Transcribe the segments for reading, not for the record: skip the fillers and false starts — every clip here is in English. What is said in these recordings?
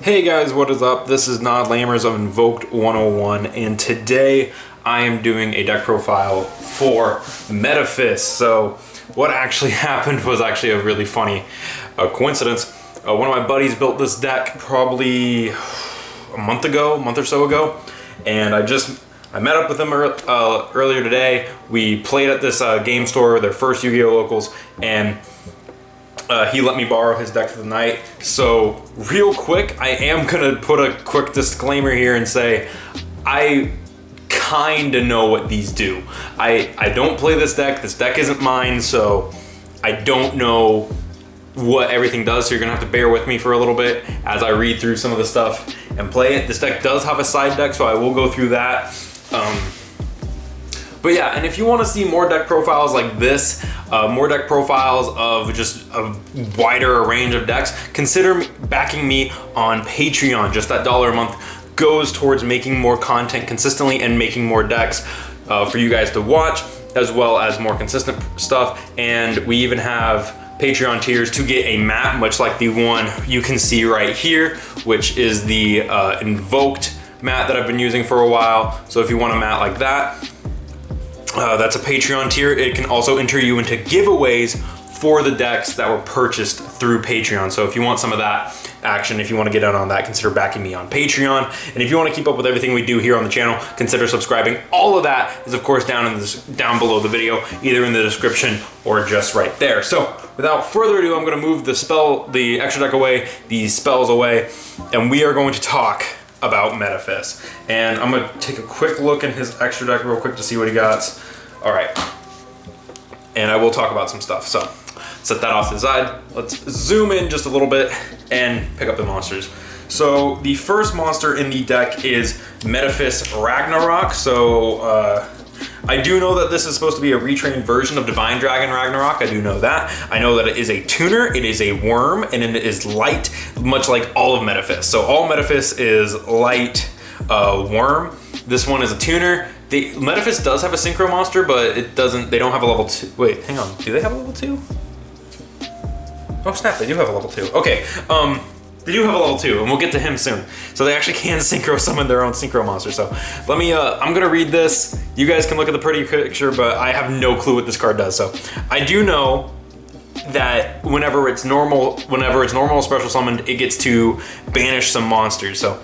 Hey guys, what is up? This is Nod Lammers of Invoked 101, and today I am doing a deck profile for Metaphys. So what actually happened was actually a really funny coincidence. One of my buddies built this deck probably a month or so ago, and I met up with him earlier today. We played at this game store, their first Yu-Gi-Oh! Locals, and he let me borrow his deck for the night. So real quick, I am gonna put a quick disclaimer here and say I kinda know what these do. I don't play this deck isn't mine, so I don't know what everything does, so you're gonna have to bear with me for a little bit as I read through some of the stuff and play it. This deck does have a side deck, so I will go through that. But yeah, and if you want to see more deck profiles like this, more deck profiles of just a wider range of decks, consider backing me on Patreon. Just that $1 a month goes towards making more content consistently and making more decks for you guys to watch, as well as more consistent stuff. And we even have Patreon tiers to get a mat, much like the one you can see right here, which is the Invoked mat that I've been using for a while. So if you want a mat like that, that's a Patreon tier. It can also enter you into giveaways for the decks that were purchased through Patreon. So if you want some of that action, if you want to get in on that, consider backing me on Patreon. And if you want to keep up with everything we do here on the channel, consider subscribing. All of that is of course down below the video, either in the description or just right there. So without further ado, I'm going to move the extra deck away, these spells away, and we are going to talk about Metaphys. And I'm gonna take a quick look in his extra deck real quick to see what he got. All right, and I will talk about some stuff. So set that off to the side. Let's zoom in just a little bit and pick up the monsters. So the first monster in the deck is Metaphys Ragnarok. So I do know that this is supposed to be a retrained version of Divine Dragon Ragnarok. I do know that. I know that it is a tuner, it is a worm, and it is light, much like all of Metaphys. So all Metaphys is light worm. This one is a tuner. Metaphys does have a synchro monster, but they don't have a level 2. Wait, hang on, do they have a level 2? Oh snap, they do have a level 2. Okay, they do have a level 2, and we'll get to him soon. So they actually can synchro summon their own synchro monster. So let me, I'm gonna read this. You guys can look at the pretty picture, but I have no clue what this card does. So I do know that whenever it's normal special summoned, it gets to banish some monsters. So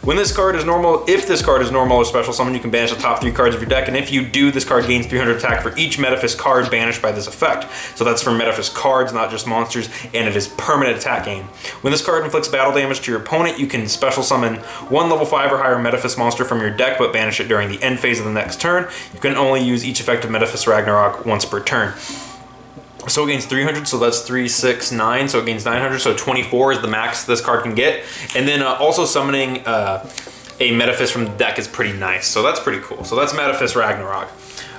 when this card is normal, if this card is normal or special summon, you can banish the top 3 cards of your deck, and if you do, this card gains 300 attack for each Metaphys card banished by this effect. So that's for Metaphys cards, not just monsters, and it is permanent attack gain. When this card inflicts battle damage to your opponent, you can special summon 1 level 5 or higher Metaphys monster from your deck, but banish it during the end phase of the next turn. You can only use each effect of Metaphys Ragnarok once per turn. So it gains 300, so that's 3, 6, 9, so it gains 900, so 24 is the max this card can get. And then also summoning a Metaphys from the deck is pretty nice, so that's pretty cool. So that's Metaphys Ragnarok.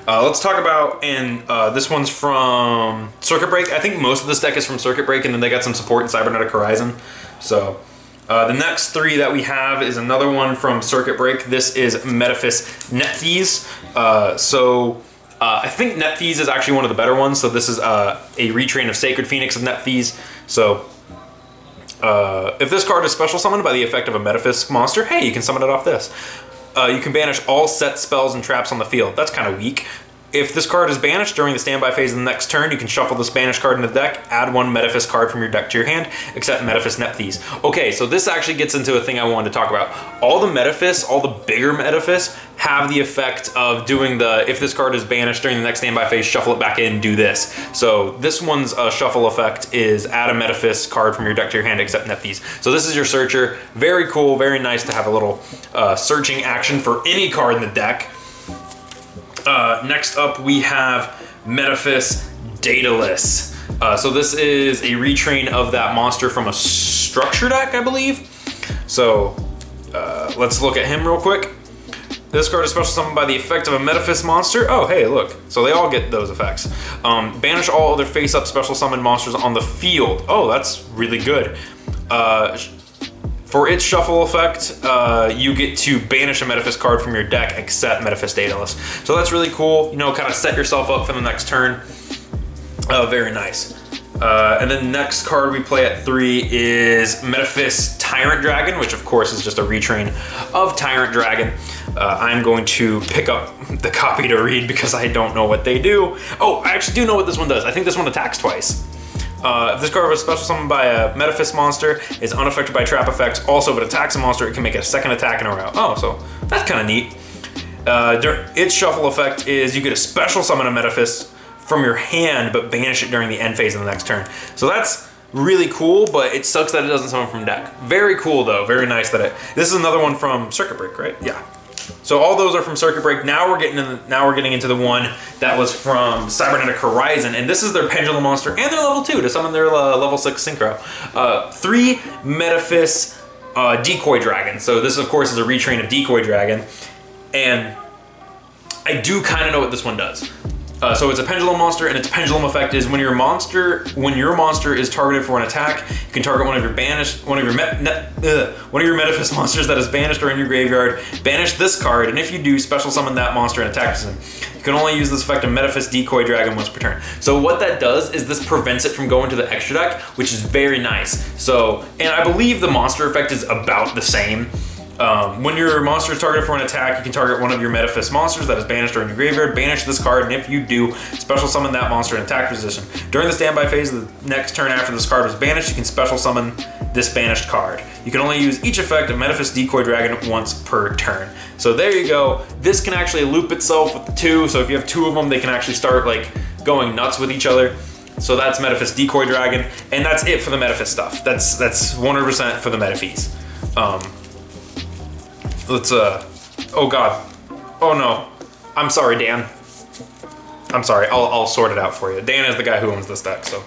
Let's talk about, and this one's from Circuit Break. I think most of this deck is from Circuit Break, and then they got some support in Cybernetic Horizon. So the next 3 that we have is another one from Circuit Break. This is Metaphys Metaphys. I think Metaphys is actually one of the better ones. So this is a retrain of Sacred Phoenix of Metaphys. So if this card is special summoned by the effect of a Metaphys monster, hey, you can summon it off this. You can banish all set spells and traps on the field. That's kind of weak. If this card is banished during the standby phase of the next turn, you can shuffle this banished card into the deck, add 1 Metaphys card from your deck to your hand, except Metaphys Metaphys. Okay, so this actually gets into a thing I wanted to talk about. All the Metaphys, all the bigger Metaphys, have the effect of doing if this card is banished during the next standby phase, shuffle it back in, do this. So this one's shuffle effect is add a Metaphys card from your deck to your hand, except Metaphys. So this is your searcher. Very cool, very nice to have a little searching action for any card in the deck. Next up, we have Metaphys Daedalus. So this is a retrain of that monster from a structure deck, I believe. So let's look at him real quick. This card is special summoned by the effect of a Metaphys monster. Oh, hey, look. So they all get those effects. Banish all other face-up special summon monsters on the field. Oh, that's really good. For its shuffle effect, you get to banish a Metaphys card from your deck except Metaphys Daedalus. So that's really cool. You know, kind of set yourself up for the next turn. Very nice. And then next card we play at 3 is Metaphys Tyrant Dragon, which of course is just a retrain of Tyrant Dragon. I'm going to pick up the copy to read because I don't know what they do. Oh, I actually do know what this one does. I think this one attacks twice. If this card was special summoned by a Metaphys monster, is unaffected by trap effects. Also, if it attacks a monster, it can make a second attack in a row. Oh, so that's kind of neat. Its shuffle effect is you get a special summon a Metaphys from your hand, but banish it during the end phase of the next turn. So that's really cool, but it sucks that it doesn't summon from deck. Very cool though, very nice that it. This is another one from Circuit Break, right? Yeah. So all those are from Circuit Break. Now we're getting into the one that was from Cybernetic Horizon, and this is their Pendulum monster and their level 2 to summon their level 6 Synchro. 3 Metaphys Decoy Dragon. So this of course is a retrain of Decoy Dragon, and I do kind of know what this one does. So it's a pendulum monster, and its pendulum effect is when your monster is targeted for an attack, you can target one of your Metaphys monsters that is banished or in your graveyard. Banish this card, and if you do, special summon that monster and attack them. You can only use this effect of Metaphys Decoy Dragon once per turn. So what that does is this prevents it from going to the extra deck, which is very nice. So, and I believe the monster effect is about the same. When your monster is targeted for an attack, you can target one of your Metaphys monsters that is banished or in your graveyard, banish this card, and if you do, special summon that monster in attack position. During the standby phase of the next turn after this card was banished, you can special summon this banished card. You can only use each effect of Metaphys Decoy Dragon once per turn. So there you go. This can actually loop itself with the 2, so if you have 2 of them, they can actually start like going nuts with each other. So that's Metaphys Decoy Dragon, and that's it for the Metaphys stuff. That's 100% for the Metaphys. Let's, oh God. Oh no. I'm sorry, Dan. I'm sorry, I'll sort it out for you. Dan is the guy who owns this deck, so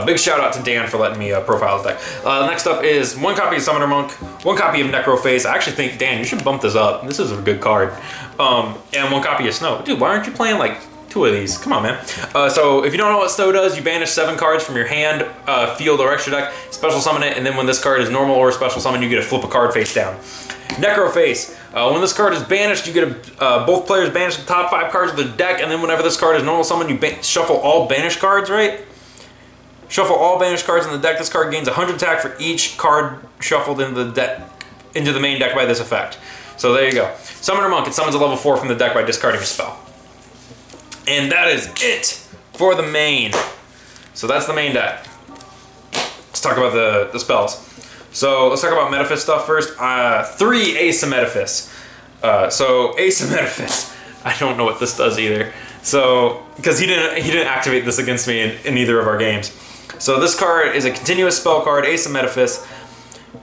big shout out to Dan for letting me profile his deck. Next up is 1 copy of Summoner Monk, 1 copy of Necrophase. I actually think, Dan, you should bump this up. This is a good card. And 1 copy of Snow. Dude, why aren't you playing like 2 of these? Come on, man. So if you don't know what Snow does, you banish 7 cards from your hand, field, or extra deck, special summon it, and then when this card is normal or special summon, you get to flip a card face down. Necrophase. When this card is banished, you get both players banish the top 5 cards of the deck, and then whenever this card is normal summon, you shuffle all banished cards, right? Shuffle all banished cards in the deck. This card gains 100 attack for each card shuffled into the main deck by this effect. So there you go. Summoner Monk. It summons a level 4 from the deck by discarding a spell. And that is it for the main. So that's the main deck. Let's talk about the spells. So let's talk about Metaphys stuff first. 3 Ace of Metaphys. So Ace of Metaphys. I don't know what this does either. So because he didn't activate this against me in either of our games. So this card is a continuous spell card, Ace of Metaphys.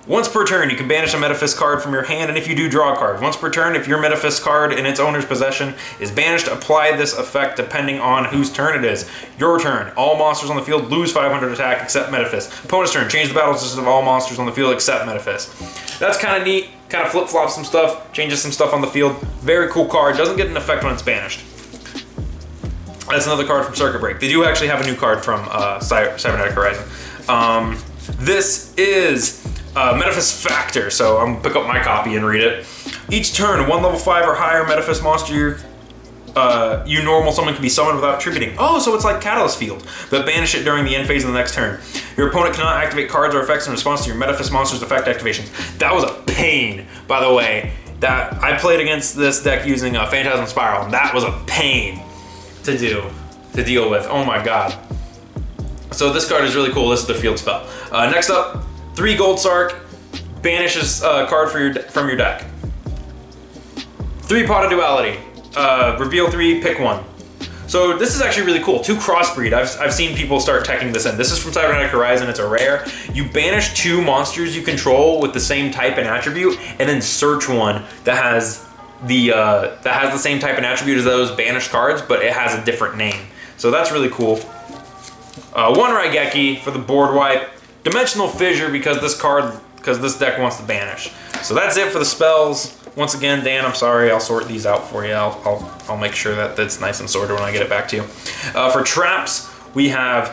Once per turn, you can banish a Metaphys card from your hand, and if you do, draw a card. Once per turn, if your Metaphys card in its owner's possession is banished, apply this effect depending on whose turn it is. Your turn. All monsters on the field lose 500 attack except Metaphys. Opponent's turn. Change the battle system of all monsters on the field except Metaphys. That's kind of neat. Kind of flip-flops some stuff. Changes some stuff on the field. Very cool card. Doesn't get an effect when it's banished. That's another card from Circuit Break. They do actually have a new card from Cybernetic Horizon. This is Metaphys Factor, so I'm gonna pick up my copy and read it. Each turn, 1 level 5 or higher Metaphys monster you normal summon can be summoned without attributing. Oh, so it's like Catalyst Field, but banish it during the end phase of the next turn. Your opponent cannot activate cards or effects in response to your Metaphys monster's effect activations. That was a pain, by the way. That I played against this deck using Phantasm Spiral, and that was a pain to deal with. Oh my God. So this card is really cool. This is the field spell. Next up, 3 Gold Sark, banishes a card from your deck. 3 Pot of Duality, reveal 3, pick 1. So this is actually really cool. 2 Crossbreed. I've seen people start teching this in. This is from Cybernetic Horizon. It's a rare. You banish 2 monsters you control with the same type and attribute, and then search one that has the same type and attribute as those banished cards, but it has a different name. So that's really cool. 1 Raigeki for the board wipe. Dimensional Fissure because this deck wants to banish. So that's it for the spells. Once again, Dan, I'm sorry. I'll sort these out for you. I'll make sure that that's nice and sorted when I get it back to you. For traps, we have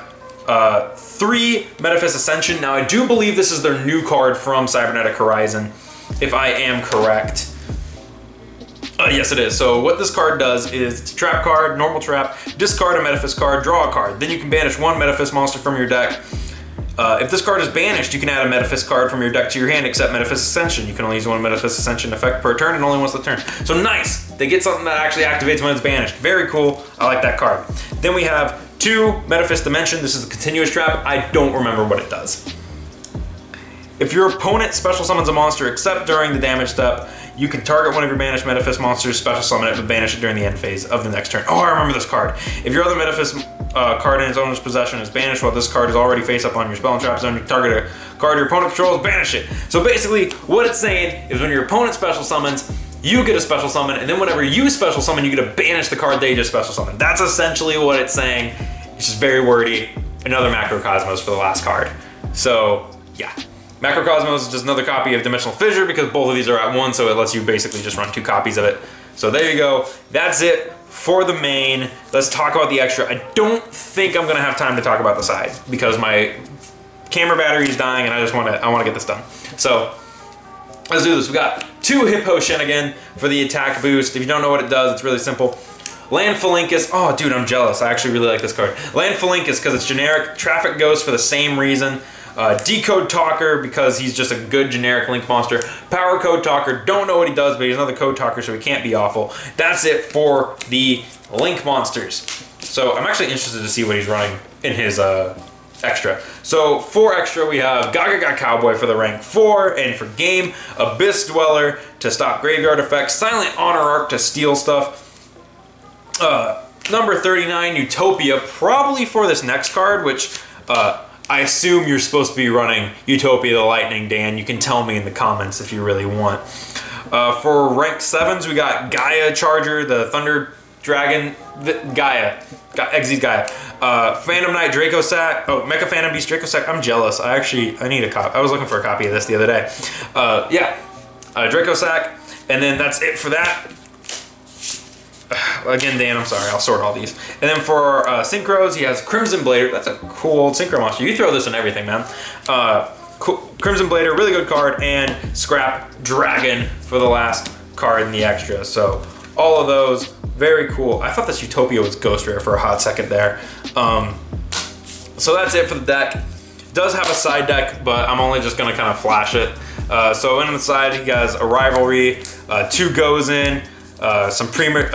3 Metaphys Ascension. Now, I do believe this is their new card from Cybernetic Horizon, if I am correct. Yes, it is. So what this card does is it's a trap card, normal trap, discard a Metaphys card, draw a card. Then you can banish 1 Metaphys monster from your deck. If this card is banished, you can add a Metaphys card from your deck to your hand, except Metaphys Ascension. You can only use one Metaphys Ascension effect per turn and only once a turn. So nice! They get something that actually activates when it's banished. Very cool. I like that card. Then we have 2 Metaphys Dimension. This is a continuous trap. I don't remember what it does. If your opponent special summons a monster except during the damage step, you can target one of your banished Metaphys monsters, special summon it, but banish it during the end phase of the next turn. Oh, I remember this card. If your other Metaphys card in its owner's possession is banished while this card is already face up on your spell and trap zone, you target a card your opponent controls, banish it. So basically, what it's saying is when your opponent special summons, you get a special summon, and then whenever you special summon, you get to banish the card they just special summon. That's essentially what it's saying. It's just very wordy. Another Macrocosmos for the last card. So, yeah. Macrocosmos is just another copy of Dimensional Fissure because both of these are at 1, so it lets you basically just run 2 copies of it. So there you go. That's it for the main. Let's talk about the extra. I don't think I'm gonna have time to talk about the side because my camera battery is dying and I wanna get this done. So let's do this. We got 2 Hippo Shenanigan for the attack boost. If you don't know what it does, it's really simple. Land Phalanx. Oh, dude, I'm jealous. I actually really like this card. Land Phalanx because it's generic. Traffic Ghost for the same reason. Decode Talker because he's just a good generic Link monster. Power Code Talker, don't know what he does, but he's another Code Talker, so he can't be awful. That's it for the Link monsters. So I'm actually interested to see what he's running in his extra. So for extra, we have Gaga Cowboy for the rank 4, and for game, Abyss Dweller to stop graveyard effects, Silent Honor Arc to steal stuff. Number 39, Utopia, probably for this next card, which I assume you're supposed to be running Utopia the Lightning, Dan. You can tell me in the comments if you really want. For ranked 7s, we got Gaia Charger, the Thunder Dragon, Gaia, Exy's Gaia. Phantom Knight Dracosac, oh, Mecha Phantom Beast Dracosac. I'm jealous. I need a copy. I was looking for a copy of this the other day. Dracosac, and then that's it for that. Again, Dan, I'm sorry, I'll sort all these. And then for Synchros, he has Crimson Blader. That's a cool old Synchro monster. You throw this in everything, man. Crimson Blader, really good card, and Scrap Dragon for the last card in the extra. So all of those, very cool. I thought this Utopia was Ghost Rare for a hot second there. So that's it for the deck. It does have a side deck, but I'm only just gonna kind of flash it. So in the side, he has a Rivalry, 2 Goes In, a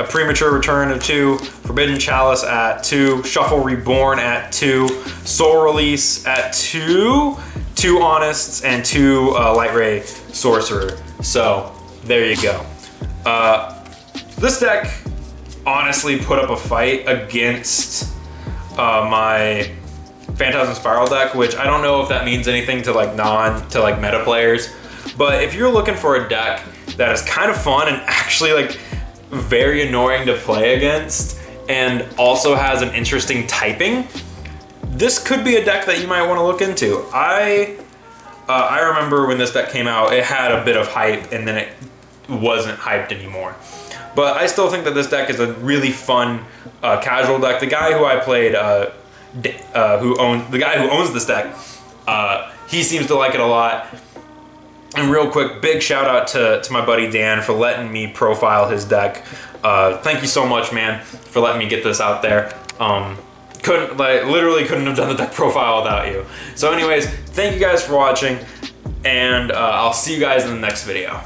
premature return of 2, Forbidden Chalice at 2, Shuffle Reborn at 2, Soul Release at 2, 2 Honest, and 2 Light Ray Sorcerer. So there you go. This deck honestly put up a fight against my Phantasm Spiral deck, which I don't know if that means anything to like meta players, but if you're looking for a deck that is kind of fun and actually like very annoying to play against and also has an interesting typing, this could be a deck that you might want to look into. I remember when this deck came out, it had a bit of hype and then it wasn't hyped anymore. But I still think that this deck is a really fun casual deck. The guy who I played, the guy who owns this deck, he seems to like it a lot. And real quick, big shout out to my buddy Dan for letting me profile his deck. Thank you so much, man, for letting me get this out there. Literally couldn't have done the deck profile without you. So anyways, thank you guys for watching, and I'll see you guys in the next video.